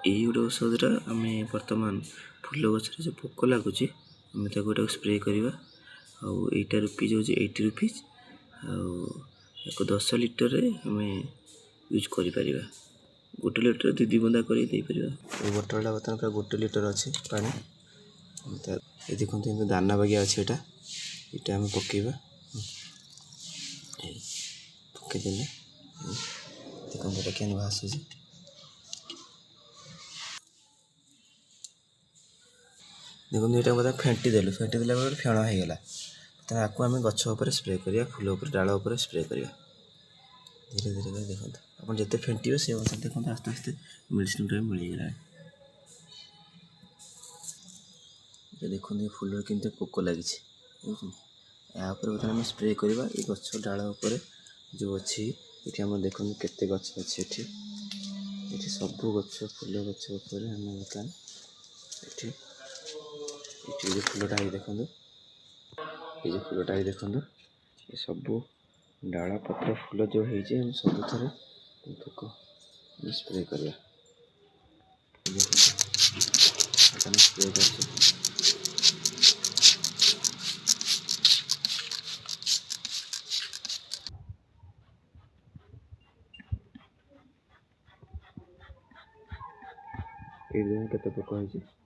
यही गोटे औषधटा आम बर्तमान फुल गचर जो पोक लगुच आम गोटे स्प्रे करवा आईटा रुपीज हूँ 80 रुपीज एक 10 लिटर आम यूज कर गोटे लिटर दी बंदा कर बोतल बर्तमान पूरा 1 लिटर अच्छे पानी ये देखो दाना बागिया अच्छे यहाँ आम पकेबा पकईदे देखो क्या भाषुची देखो यहाँ मतलब फेंटी देलु फेण होगला आपको आम गछ स्प्रे करिया फूल डाल स्प्रे करिया धीरे धीरे देखो आप जिते फेंटे से अनुसार देखो आस्ते आस्ते मेडिसिन टाइम मिलगला देखो फूल केमती पोक लगी यापर बर्तमान आम स्प्रे करवा ये गछ डाल जो अच्छी ये आम देखो केते गछ अच्छे ये सब गछ फूल गछ आम बर्तमान ये फूलटा देखो ये फूलटा देखो ये सब डाल पत्र फूल जो है सब थे पोक स्प्रे करवा स्प्रे कर ये केते पोक है।